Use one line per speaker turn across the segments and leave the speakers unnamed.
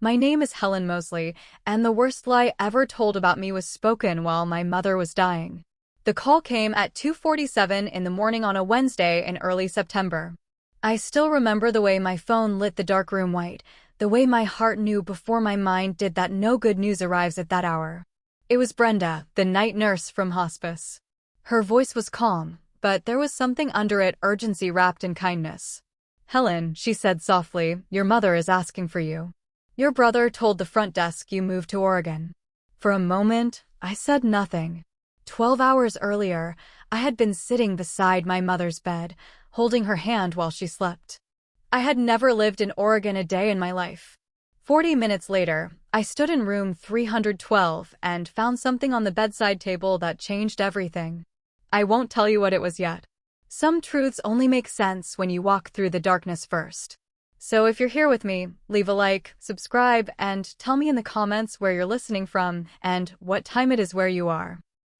My name is Helen Mosley, and the worst lie ever told about me was spoken while my mother was dying. The call came at 2:47 in the morning on a Wednesday in early September. I still remember the way my phone lit the dark room white, the way my heart knew before my mind did that no good news arrives at that hour. It was Brenda, the night nurse from hospice. Her voice was calm, but there was something under it, urgency wrapped in kindness. "Helen," she said softly, "your mother is asking for you. Your brother told the front desk you moved to Oregon." For a moment, I said nothing. 12 hours earlier, I had been sitting beside my mother's bed, holding her hand while she slept. I had never lived in Oregon a day in my life. 40 minutes later, I stood in room 312 and found something on the bedside table that changed everything. I won't tell you what it was yet. Some truths only make sense when you walk through the darkness first. So if you're here with me, leave a like, subscribe, and tell me in the comments where you're listening from and what time it is where you are.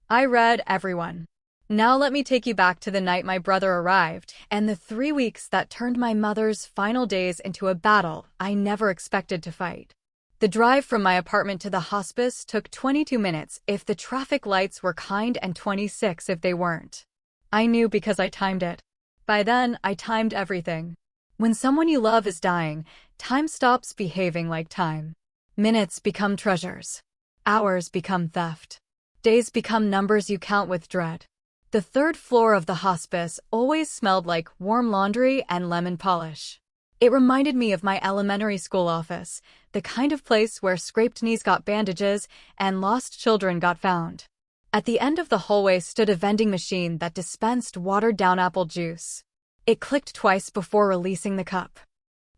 I read everyone. Now let me take you back to the night my brother arrived and the 3 weeks that turned my mother's final days into a battle I never expected to fight. The drive from my apartment to the hospice took 22 minutes if the traffic lights were kind and 26 if they weren't. I knew because I timed it. By then, I timed everything. When someone you love is dying, time stops behaving like time. Minutes become treasures. Hours become theft. Days become numbers you count with dread. The third floor of the hospice always smelled like warm laundry and lemon polish. It reminded me of my elementary school office, the kind of place where scraped knees got bandages and lost children got found. At the end of the hallway stood a vending machine that dispensed watered-down apple juice. It clicked twice before releasing the cup.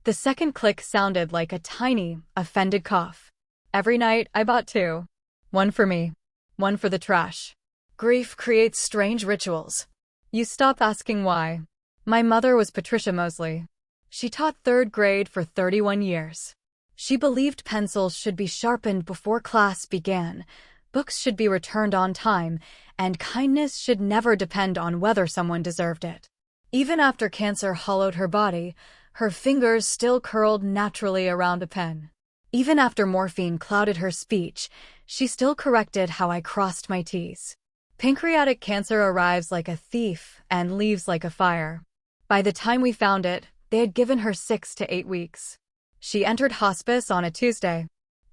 The second click sounded like a tiny, offended cough. Every night, I bought 2. One for me. One for the trash. Grief creates strange rituals. You stop asking why. My mother was Patricia Mosley. She taught 3rd grade for 31 years. She believed pencils should be sharpened before class began, books should be returned on time, and kindness should never depend on whether someone deserved it. Even after cancer hollowed her body, her fingers still curled naturally around a pen. Even after morphine clouded her speech, she still corrected how I crossed my T's. Pancreatic cancer arrives like a thief and leaves like a fire. By the time we found it, they had given her 6 to 8 weeks. She entered hospice on a Tuesday.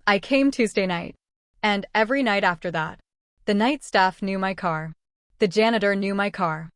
I came Tuesday night. And every night after that. The night staff knew my car. The janitor knew my car.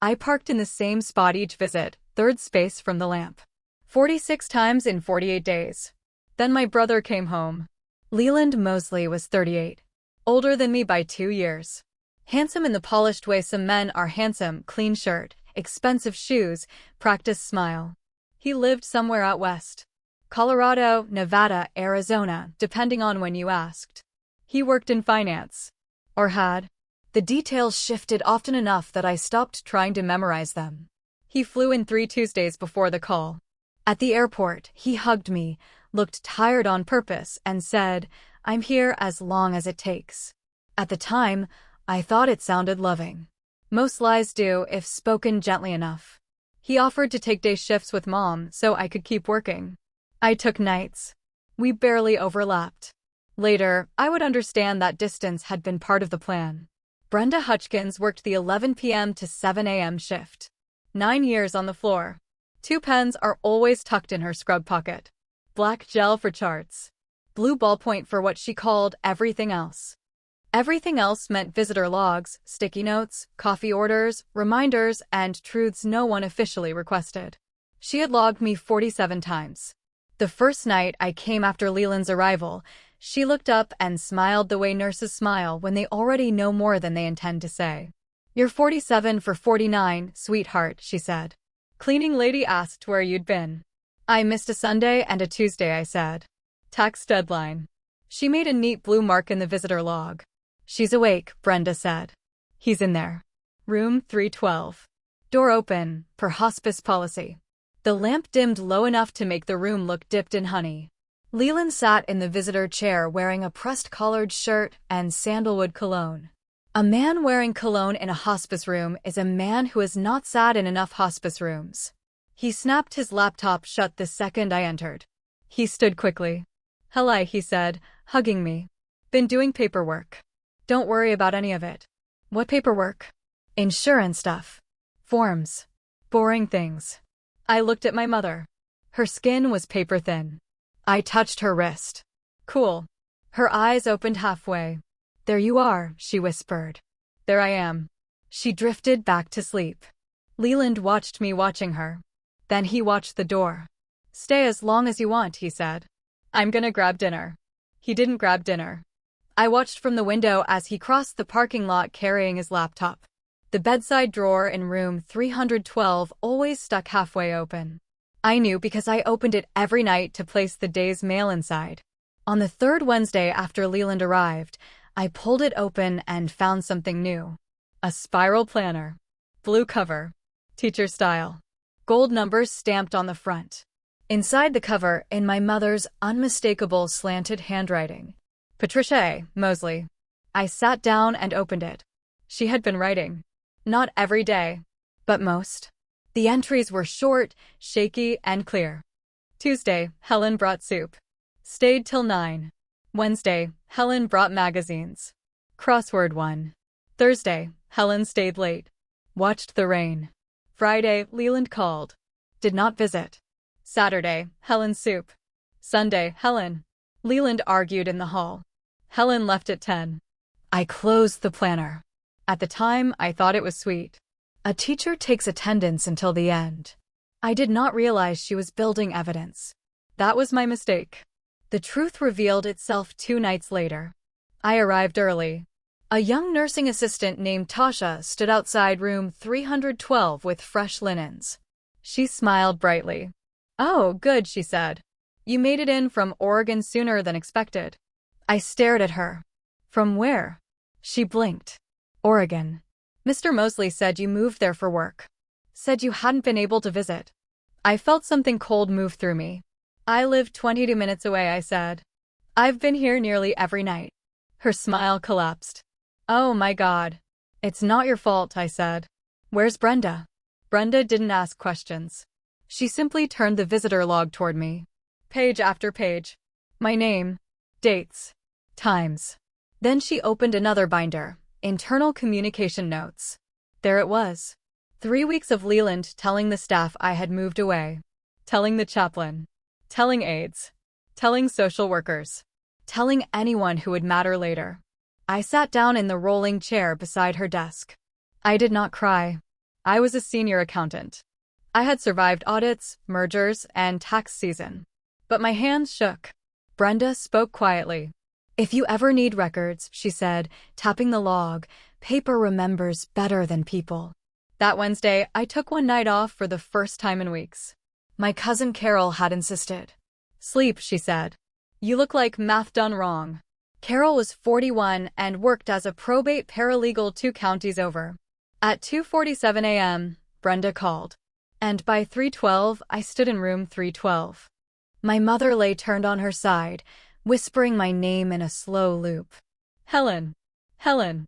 I parked in the same spot each visit, 3rd space from the lamp. 46 times in 48 days. Then my brother came home. Leland Mosley was 38. Older than me by 2 years. Handsome in the polished way some men are handsome, clean shirt, expensive shoes, practiced smile. He lived somewhere out west. Colorado, Nevada, Arizona, depending on when you asked. He worked in finance. Or had. The details shifted often enough that I stopped trying to memorize them. He flew in 3 Tuesdays before the call. At the airport, he hugged me, looked tired on purpose, and said, "I'm here as long as it takes." At the time, I thought it sounded loving. Most lies do if spoken gently enough. He offered to take day shifts with Mom so I could keep working. I took nights. We barely overlapped. Later, I would understand that distance had been part of the plan. Brenda Hutchkins worked the 11 p.m. to 7 a.m. shift. 9 years on the floor. 2 pens are always tucked in her scrub pocket. Black gel for charts. Blue ballpoint for what she called everything else. Everything else meant visitor logs, sticky notes, coffee orders, reminders, and truths no one officially requested. She had logged me 47 times. The first night I came after Leland's arrival, she looked up and smiled the way nurses smile when they already know more than they intend to say. "You're 47 for 49, sweetheart," she said. Cleaning lady asked where you'd been. "I missed a Sunday and a Tuesday," I said. "Tax deadline." She made a neat blue mark in the visitor log. "She's awake," Brenda said. "He's in there. Room 312. Door open, per hospice policy." The lamp dimmed low enough to make the room look dipped in honey. Leland sat in the visitor chair wearing a pressed collared shirt and sandalwood cologne. A man wearing cologne in a hospice room is a man who has not sat in enough hospice rooms. He snapped his laptop shut the second I entered. He stood quickly. Helen, he said, hugging me. Been doing paperwork. Don't worry about any of it. What paperwork? Insurance stuff. Forms. Boring things. I looked at my mother. Her skin was paper thin. I touched her wrist. Cool. Her eyes opened halfway. There you are, she whispered. There I am. She drifted back to sleep. Leland watched me watching her. Then he watched the door. Stay as long as you want, he said. I'm gonna grab dinner. He didn't grab dinner. I watched from the window as he crossed the parking lot carrying his laptop. The bedside drawer in room 312 always stuck halfway open. I knew because I opened it every night to place the day's mail inside. On the third Wednesday after Leland arrived, I pulled it open and found something new. A spiral planner. Blue cover. Teacher style. Gold numbers stamped on the front. Inside the cover, in my mother's unmistakable slanted handwriting, Patricia A. Mosley. I sat down and opened it. She had been writing. Not every day, but most. The entries were short, shaky, and clear. Tuesday, Helen brought soup. Stayed till 9. Wednesday, Helen brought magazines. Crossword 1. Thursday, Helen stayed late. Watched the rain. Friday, Leland called. Did not visit. Saturday, Helen soup. Sunday, Helen. Leland argued in the hall. Helen left at 10. I closed the planner. At the time, I thought it was sweet. A teacher takes attendance until the end. I did not realize she was building evidence. That was my mistake. The truth revealed itself 2 nights later. I arrived early. A young nursing assistant named Tasha stood outside room 312 with fresh linens. She smiled brightly. Oh, good, she said. You made it in from Oregon sooner than expected. I stared at her. From where? She blinked. Oregon. Mr. Mosley said you moved there for work. Said you hadn't been able to visit. I felt something cold move through me. I live 22 minutes away, I said. I've been here nearly every night. Her smile collapsed. Oh my God. It's not your fault, I said. Where's Brenda? Brenda didn't ask questions. She simply turned the visitor log toward me. Page after page. My name. Dates. Times. Then she opened another binder. Internal communication notes. There it was. 3 weeks of Leland telling the staff I had moved away. Telling the chaplain. Telling aides. Telling social workers. Telling anyone who would matter later. I sat down in the rolling chair beside her desk. I did not cry. I was a senior accountant. I had survived audits, mergers, and tax season. But my hands shook. Brenda spoke quietly. If you ever need records, she said, tapping the log, paper remembers better than people. That Wednesday, I took one night off for the first time in weeks. My cousin Carol had insisted. Sleep, she said. You look like math done wrong. Carol was 41 and worked as a probate paralegal 2 counties over. At 2:47 a.m., Brenda called. And by 3:12, I stood in room 312. My mother lay turned on her side, whispering my name in a slow loop. Helen. Helen.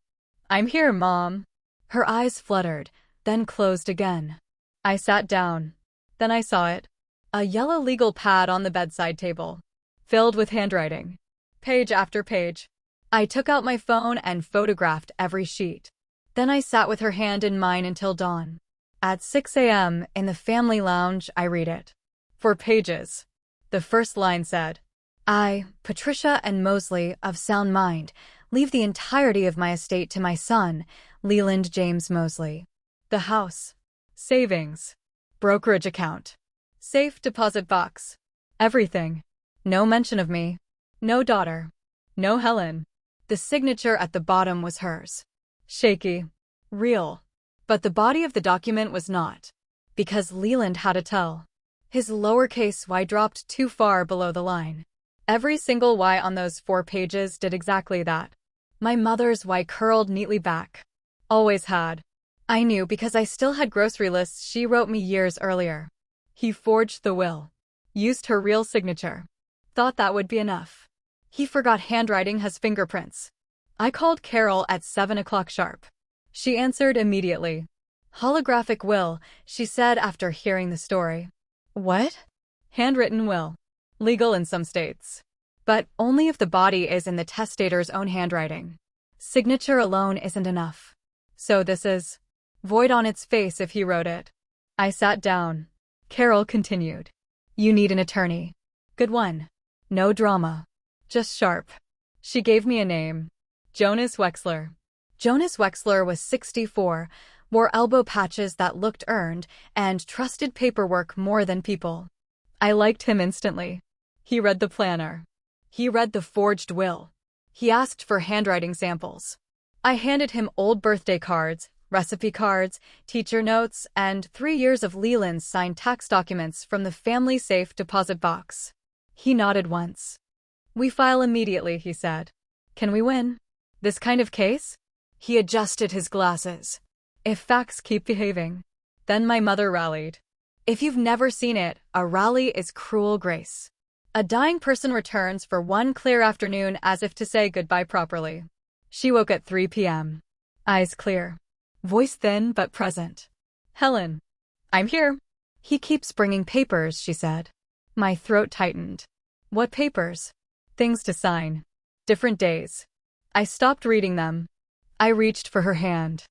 I'm here, Mom. Her eyes fluttered, then closed again. I sat down. Then I saw it. A yellow legal pad on the bedside table. Filled with handwriting. Page after page. I took out my phone and photographed every sheet. Then I sat with her hand in mine until dawn. At 6 a.m., in the family lounge, I read it. 4 pages. The first line said, I, Patricia and Mosley, of sound mind, leave the entirety of my estate to my son, Leland James Mosley. The house. Savings. Brokerage account. Safe deposit box. Everything. No mention of me. No daughter. No Helen. The signature at the bottom was hers. Shaky. Real. But the body of the document was not. Because Leland had a tell. His lowercase y dropped too far below the line. Every single Y on those 4 pages did exactly that. My mother's Y curled neatly back. Always had. I knew because I still had grocery lists she wrote me years earlier. He forged the will. Used her real signature. Thought that would be enough. He forgot handwriting has fingerprints. I called Carol at 7 o'clock sharp. She answered immediately. Holographic will, she said after hearing the story. What? Handwritten will. Legal in some states. But only if the body is in the testator's own handwriting. Signature alone isn't enough. So this is void on its face if he wrote it. I sat down. Carol continued. You need an attorney. Good one. No drama. Just sharp. She gave me a name. Jonas Wexler. Jonas Wexler was 64, wore elbow patches that looked earned, and trusted paperwork more than people. I liked him instantly. He read the planner. He read the forged will. He asked for handwriting samples. I handed him old birthday cards, recipe cards, teacher notes, and 3 years of Leland's signed tax documents from the family safe deposit box. He nodded once. We file immediately, he said. Can we win? This kind of case? He adjusted his glasses. If facts keep behaving. Then my mother rallied. If you've never seen it, a rally is cruel grace. A dying person returns for one clear afternoon as if to say goodbye properly. She woke at 3 p.m. Eyes clear. Voice thin but present. Helen. I'm here. He keeps bringing papers, she said. My throat tightened. What papers? Things to sign. Different days. I stopped reading them. I reached for her hand.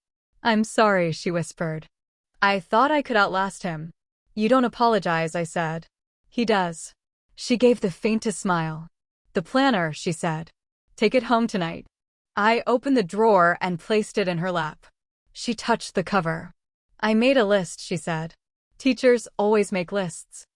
I'm sorry, she whispered. I thought I could outlast him. You don't apologize, I said. He does. She gave the faintest smile. The planner, she said. Take it home tonight. I opened the drawer and placed it in her lap. She touched the cover. I made a list, she said. Teachers always make lists.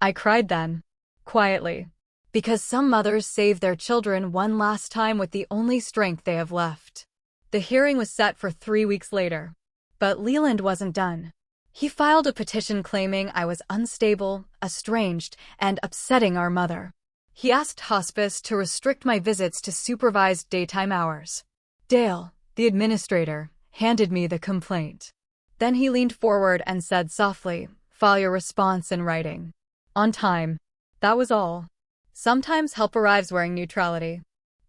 I cried then. Quietly. Because some mothers save their children one last time with the only strength they have left. The hearing was set for 3 weeks later. But Leland wasn't done. He filed a petition claiming I was unstable, estranged, and upsetting our mother. He asked hospice to restrict my visits to supervised daytime hours. Dale, the administrator, handed me the complaint. Then he leaned forward and said softly, file your response in writing. On time. That was all. Sometimes help arrives wearing neutrality.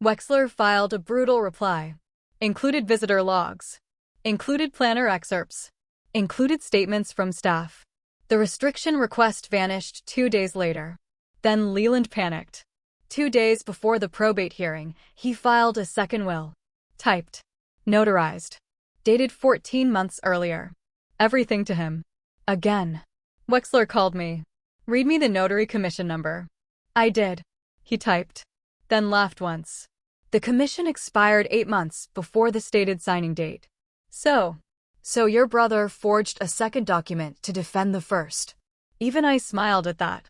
Wexler filed a brutal reply. Included visitor logs. Included planner excerpts. Included statements from staff. The restriction request vanished 2 days later. Then Leland panicked. 2 days before the probate hearing, he filed a second will. Typed. Notarized. Dated 14 months earlier. Everything to him. Again. Wexler called me. Read me the notary commission number. I did. He typed. Then laughed once. The commission expired 8 months before the stated signing date. So your brother forged a second document to defend the first. Even I smiled at that.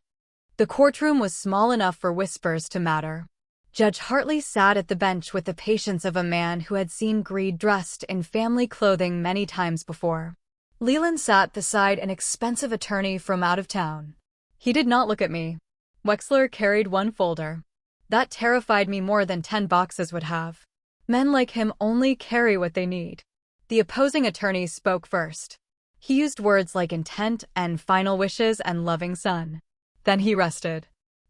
The courtroom was small enough for whispers to matter. Judge Hartley sat at the bench with the patience of a man who had seen greed dressed in family clothing many times before. Leland sat beside an expensive attorney from out of town. He did not look at me. Wexler carried one folder. That terrified me more than 10 boxes would have. Men like him only carry what they need. The opposing attorney spoke first. He used words like intent and final wishes and loving son. Then he rested.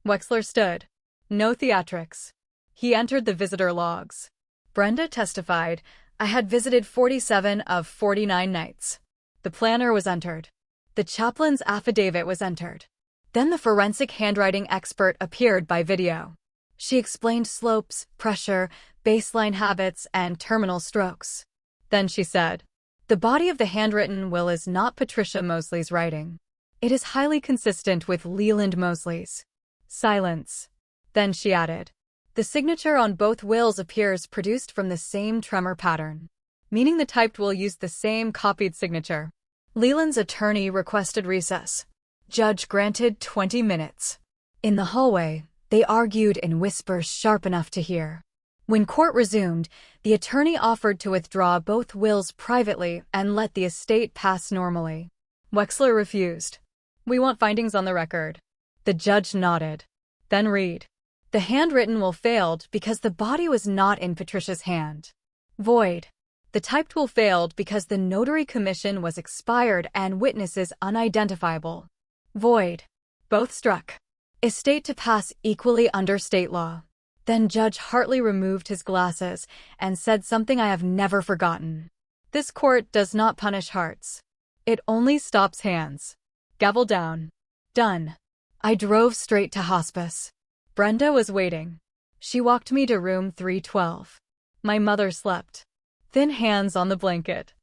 Wexler stood. No theatrics. He entered the visitor logs. Brenda testified, I had visited 47 of 49 nights. The planner was entered. The chaplain's affidavit was entered. Then the forensic handwriting expert appeared by video. She explained slopes, pressure, baseline habits, and terminal strokes. Then she said, the body of the handwritten will is not Patricia Mosley's writing. It is highly consistent with Leland Mosley's. Silence. Then she added, the signature on both wills appears produced from the same tremor pattern, meaning the typed will used the same copied signature. Leland's attorney requested recess. Judge granted 20 minutes. In the hallway, they argued in whispers sharp enough to hear. When court resumed, the attorney offered to withdraw both wills privately and let the estate pass normally. Wexler refused. We want findings on the record. The judge nodded. Then read. The handwritten will failed because the body was not in Patricia's hand. Void. The typed will failed because the notary commission was expired and witnesses unidentifiable. Void. Both struck. Estate to pass equally under state law. Then Judge Hartley removed his glasses and said something I have never forgotten. This court does not punish hearts. It only stops hands. Gavel down. Done. I drove straight to hospice. Brenda was waiting. She walked me to room 312. My mother slept, thin hands on the blanket.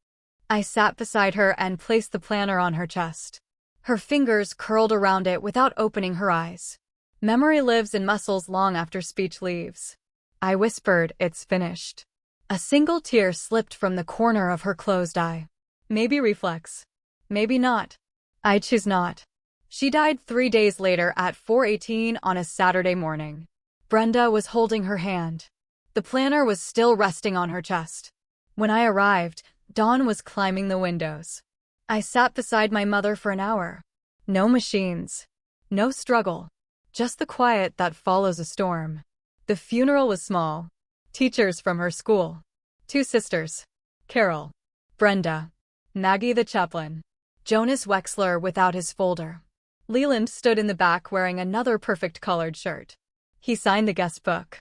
I sat beside her and placed the planner on her chest. Her fingers curled around it without opening her eyes. Memory lives in muscles long after speech leaves. I whispered, "It's finished." A single tear slipped from the corner of her closed eye. Maybe reflex. Maybe not. I choose not. She died 3 days later at 4:18 on a Saturday morning. Brenda was holding her hand. The planner was still resting on her chest. When I arrived, dawn was climbing the windows. I sat beside my mother for an hour. No machines. No struggle. Just the quiet that follows a storm. The funeral was small. Teachers from her school. 2 sisters. Carol. Brenda. Maggie the chaplain. Jonas Wexler without his folder. Leland stood in the back wearing another perfect collared shirt. He signed the guest book.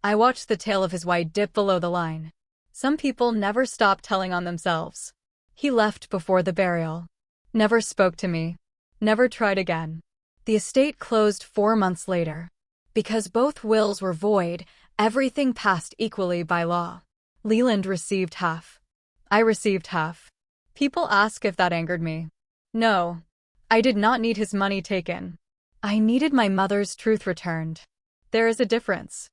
I watched the tail of his white dip below the line. Some people never stop telling on themselves. He left before the burial. Never spoke to me. Never tried again. The estate closed 4 months later. Because both wills were void, everything passed equally by law. Leland received half. I received half. People ask if that angered me. No. I did not need his money taken. I needed my mother's truth returned. There is a difference.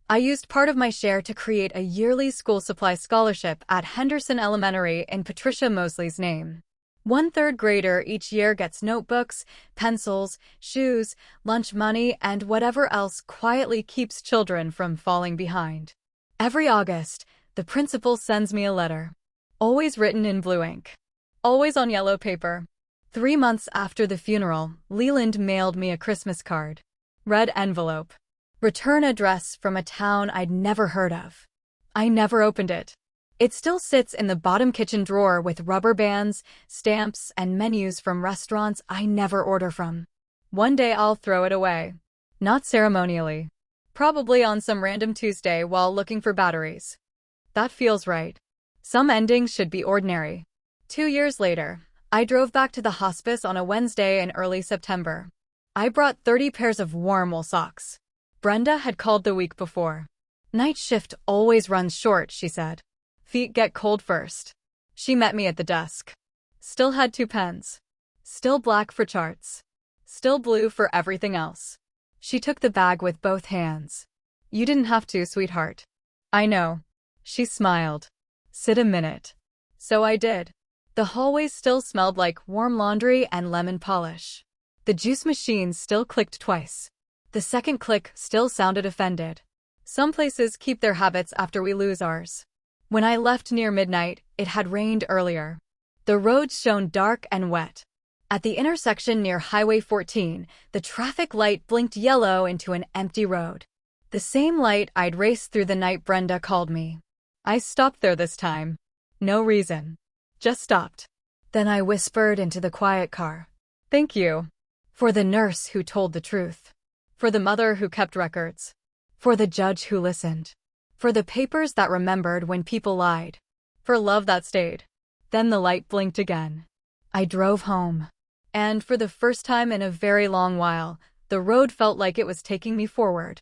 I used part of my share to create a yearly school supply scholarship at Henderson Elementary in Patricia Mosley's name. 1 third grader each year gets notebooks, pencils, shoes, lunch money, and whatever else quietly keeps children from falling behind. Every August, the principal sends me a letter. Always written in blue ink. Always on yellow paper. 3 months after the funeral, Leland mailed me a Christmas card. Red envelope. Return address from a town I'd never heard of. I never opened it. It still sits in the bottom kitchen drawer with rubber bands, stamps, and menus from restaurants I never order from. One day I'll throw it away. Not ceremonially. Probably on some random Tuesday while looking for batteries. That feels right. Some endings should be ordinary. 2 years later, I drove back to the hospice on a Wednesday in early September. I brought 30 pairs of warm wool socks. Brenda had called the week before. Night shift always runs short, she said. Feet get cold first. She met me at the desk. Still had 2 pens. Still black for charts. Still blue for everything else. She took the bag with both hands. You didn't have to, sweetheart. I know. She smiled. Sit a minute. So I did. The hallways still smelled like warm laundry and lemon polish. The juice machine still clicked twice. The second click still sounded offended. Some places keep their habits after we lose ours. When I left near midnight, it had rained earlier. The roads shone dark and wet. At the intersection near Highway 14, the traffic light blinked yellow into an empty road. The same light I'd raced through the night Brenda called me. I stopped there this time. No reason. Just stopped. Then I whispered into the quiet car. Thank you. For the nurse who told the truth. For the mother who kept records. For the judge who listened. For the papers that remembered when people lied. For love that stayed. Then the light blinked again. I drove home. And for the first time in a very long while, the road felt like it was taking me forward.